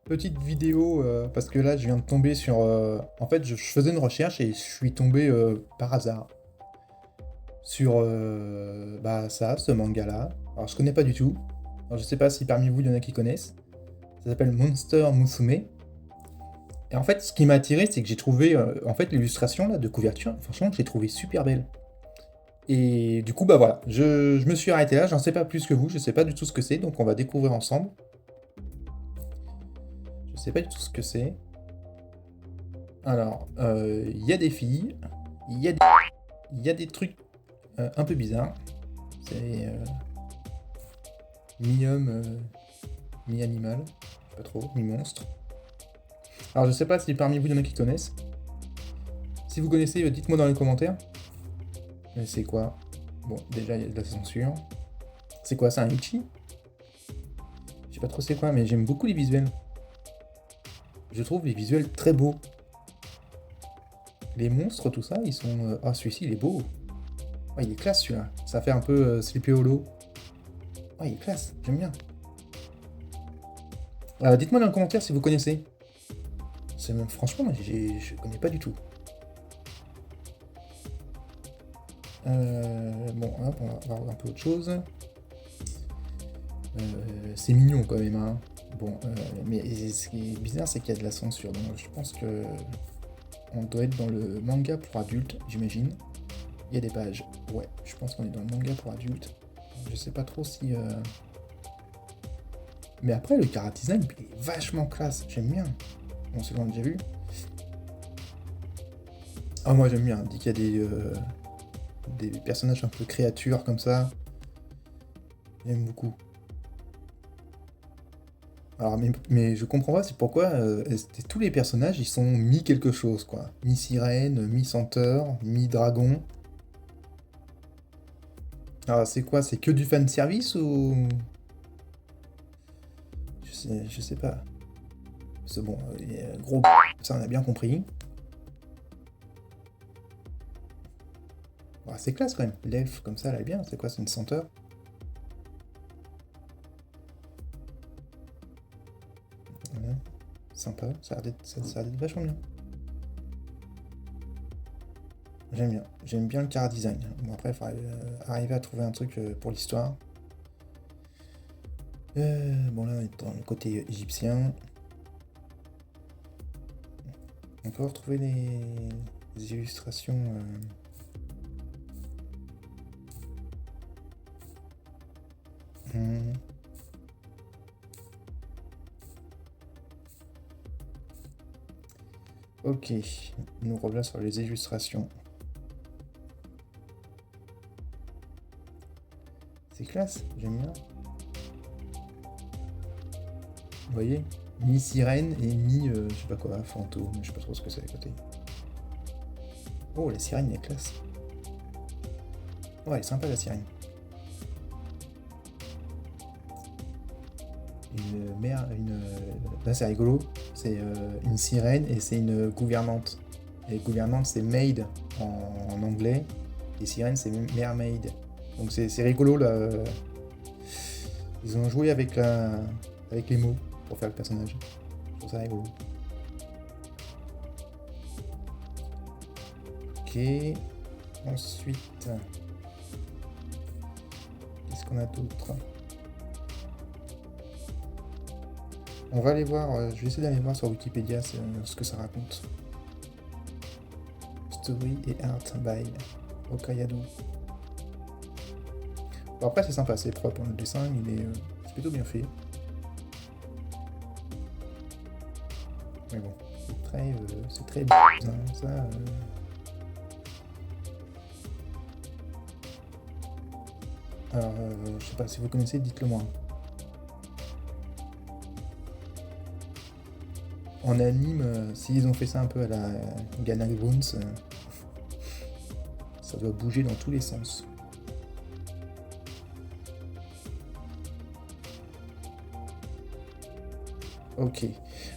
Petite vidéo, parce que là, je viens de tomber sur, en fait, je faisais une recherche et je suis tombé, par hasard sur, bah, ça, ce manga-là. Alors, je connais pas du tout. Alors, je sais pas si parmi vous, il y en a qui connaissent. Ça s'appelle Monster Musume et en fait, ce qui m'a attiré, c'est que j'ai trouvé, en fait, l'illustration, là, de couverture, franchement, je l'ai trouvée super belle et du coup, bah, voilà, je me suis arrêté là, j'en sais pas plus que vous, je sais pas du tout ce que c'est, donc on va découvrir ensemble. Je sais pas du tout ce que c'est. Alors, il y a des filles, il y a des il y a des trucs, un peu bizarres. C'est, mi-homme, mi-animal, je sais pas trop, mi-monstre. Alors je sais pas si parmi vous il y en a qui connaissent. Si vous connaissez, dites-moi dans les commentaires. Mais c'est quoi? Bon, déjà il y a de la censure. C'est quoi, c'est un Ichi? Je sais pas trop c'est quoi, mais j'aime beaucoup les visuels. Je trouve les visuels très beaux. Les monstres, tout ça, ils sont... Ah, celui-ci, il est beau. Ah, il est classe, celui-là. Ça fait un peu Sleepy Hollow. Ah, il est classe, j'aime bien. Dites-moi dans les commentaires si vous connaissez. Franchement, je connais pas du tout. Bon, hop, on va voir un peu autre chose. C'est mignon quand même, hein. Bon, mais ce qui est bizarre, c'est qu'il y a de la censure. Donc je pense que on doit être dans le manga pour adultes, j'imagine. Il y a des pages. Ouais, je pense qu'on est dans le manga pour adultes. Je sais pas trop si... Mais après, le chara design, il est vachement classe. J'aime bien. Bon, c'est qu'on a déjà vu. Ah, moi j'aime bien. Dès qu'il y a des personnages un peu créatures comme ça, j'aime beaucoup. Alors, mais je comprends pas, c'est pourquoi tous les personnages, ils sont mi quelque chose, quoi. Mi-sirène, mi-senteur, mi-dragon. Alors, c'est quoi? C'est que du fan service ou... Je sais pas. C'est bon, gros... Ça, on a bien compris. Ah, c'est classe, quand même. L'elfe, comme ça, elle est bien. C'est quoi? C'est une senteur? Ouais. Sympa. Ça a l'air d'être vachement bien. J'aime bien. J'aime bien le chara design. Bon, après, il faudrait arriver à trouver un truc pour l'histoire. Bon, là, on est dans le côté égyptien. On peut retrouver les illustrations. Hmm. Ok, nous revenons sur les illustrations. C'est classe, j'aime bien. Vous voyez, mi-sirène et mi, je sais pas quoi, fantôme, je sais pas trop ce que c'est à côté. Oh, la sirène, elle est classe. Ouais, elle est sympa la sirène. Une mère, là c'est rigolo, c'est une sirène et c'est une gouvernante. Et gouvernante c'est maid en anglais, et sirène c'est mermaid. Donc c'est rigolo là. Ils ont joué avec les mots pour faire le personnage. Je trouve ça rigolo. Ok. Ensuite, qu'est-ce qu'on a d'autre? On va aller voir, je vais essayer d'aller voir sur Wikipédia ce que ça raconte. Story et art by Okayado. Bon, après c'est sympa, c'est propre, hein. Le dessin c'est plutôt bien fait. Mais bon, c'est très hein, ça. Alors, je sais pas si vous connaissez, dites-le moi. En anime, s'ils ont fait ça un peu à la Ghana Bones, ça doit bouger dans tous les sens. Ok.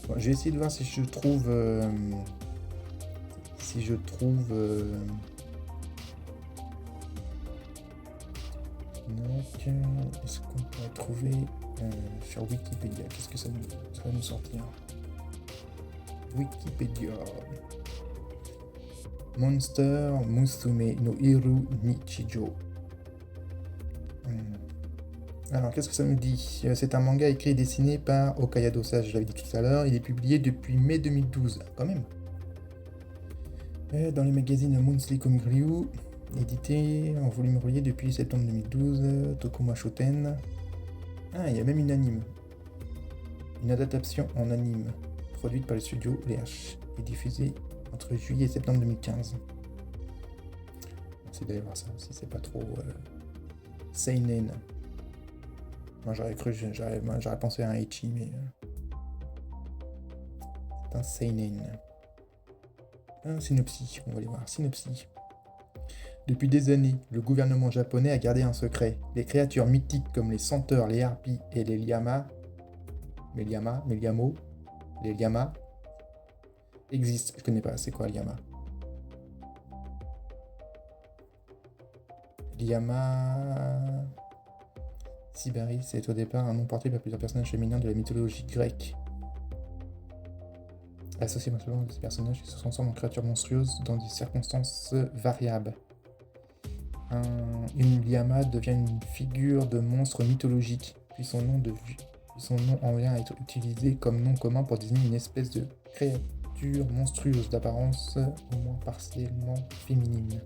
Bon, je vais essayer de voir si je trouve... Donc, est-ce qu'on pourrait trouver Sur Wikipédia, qu'est-ce que ça va nous sortir? Wikipédia. Monster Musume no Hiru Nichijou. Alors, qu'est-ce que ça nous dit? C'est un manga écrit et dessiné par Okayado, ça je l'avais dit tout à l'heure. Il est publié depuis mai 2012, quand même. Dans les magazines Monthly Comic Review, édité en volume relié depuis septembre 2012, Tokuma Shoten. Ah, il y a même une anime. Une adaptation en anime, produite par le studio LH, et diffusée entre juillet et septembre 2015. C'est d'aller voir ça, si c'est pas trop seinen. Moi j'aurais pensé à un ecchi, mais c'est un seinen. Un synopsis, on va aller voir. Synopsis. Depuis des années, le gouvernement japonais a gardé un secret. Les créatures mythiques comme les senteurs, les harpies et les liamas existent. Je connais pas, c'est quoi liama? Liama... Sybaris est au départ un nom porté par plusieurs personnages féminins de la mythologie grecque. Associé maintenant à ces personnages qui se transforment en créatures monstrueuses dans des circonstances variables. Une liama devient une figure de monstre mythologique, puis son nom en vient à être utilisé comme nom commun pour désigner une espèce de créature monstrueuse d'apparence au moins partiellement féminine.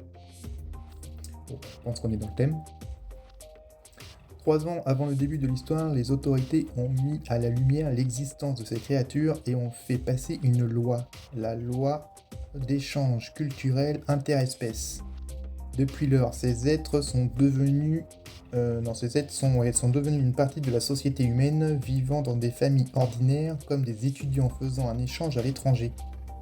Bon, je pense qu'on est dans le thème. 3 ans avant le début de l'histoire, les autorités ont mis à la lumière l'existence de ces créatures et ont fait passer une loi, la loi d'échange culturel interespèces. Depuis lors, ces êtres sont devenus une partie de la société humaine, vivant dans des familles ordinaires comme des étudiants faisant un échange à l'étranger,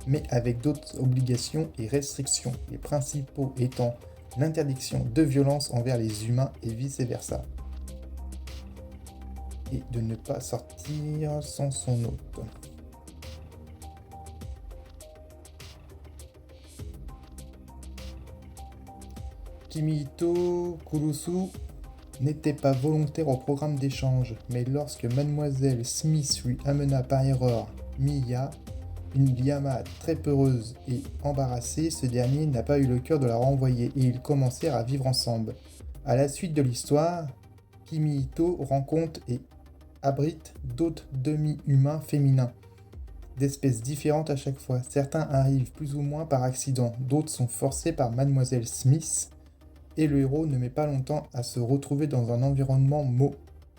mais avec d'autres obligations et restrictions, les principaux étant l'interdiction de violence envers les humains et vice-versa, et de ne pas sortir sans son hôte. Kimihito Kurusu n'était pas volontaire au programme d'échange, mais lorsque Mademoiselle Smith lui amena par erreur Miya, une liama très peureuse et embarrassée, ce dernier n'a pas eu le cœur de la renvoyer et ils commencèrent à vivre ensemble. À la suite de l'histoire, Kimihito rencontre et abrite d'autres demi-humains féminins, d'espèces différentes à chaque fois. Certains arrivent plus ou moins par accident, d'autres sont forcés par Mademoiselle Smith, et le héros ne met pas longtemps à se retrouver dans un environnement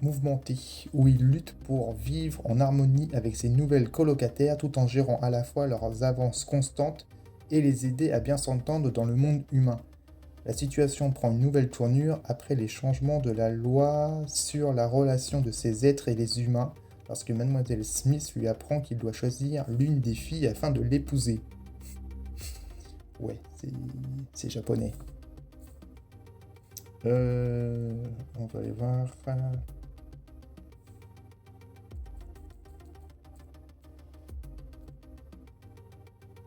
mouvementé, où il lutte pour vivre en harmonie avec ses nouvelles colocataires tout en gérant à la fois leurs avances constantes et les aider à bien s'entendre dans le monde humain. La situation prend une nouvelle tournure après les changements de la loi sur la relation de ces êtres et les humains, lorsque Mademoiselle Smith lui apprend qu'il doit choisir l'une des filles afin de l'épouser. Ouais, c'est japonais. On va aller voir.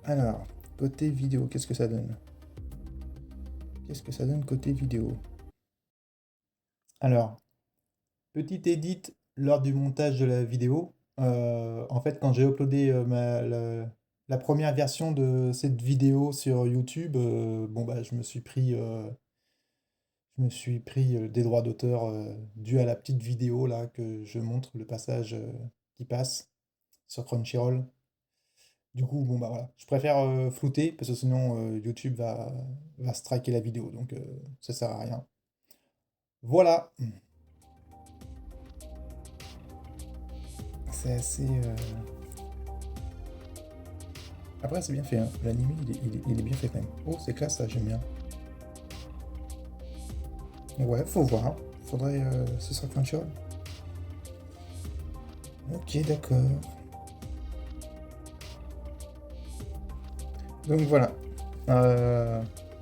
Alors, côté vidéo, qu'est-ce que ça donne? Côté vidéo? Alors, petite edit lors du montage de la vidéo. En fait, quand j'ai uploadé la première version de cette vidéo sur YouTube, je me suis pris des droits d'auteur dus à la petite vidéo là que je montre, le passage qui passe sur Crunchyroll. Du coup, voilà, je préfère flouter parce que sinon YouTube va striker la vidéo, donc ça sert à rien. Voilà. C'est assez... Après, c'est bien fait, hein. L'anime, il est bien fait quand même. Oh, c'est classe, ça, j'aime bien. Ouais, faut voir. Faudrait... c'est sur Crunchyroll. Ok, d'accord. Donc voilà.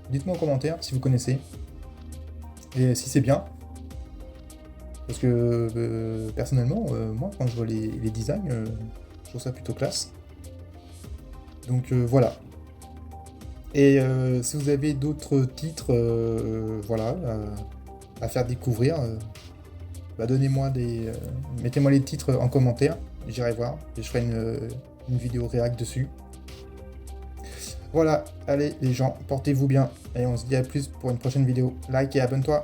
Dites-moi en commentaire si vous connaissez. Et si c'est bien. Parce que personnellement, moi quand je vois les designs, je trouve ça plutôt classe. Donc voilà. Et si vous avez d'autres titres à faire découvrir, bah, donnez-moi mettez-moi les titres en commentaire, j'irai voir, et je ferai une vidéo réact dessus. Voilà, allez les gens, portez-vous bien, et on se dit à plus pour une prochaine vidéo. Like et abonne-toi.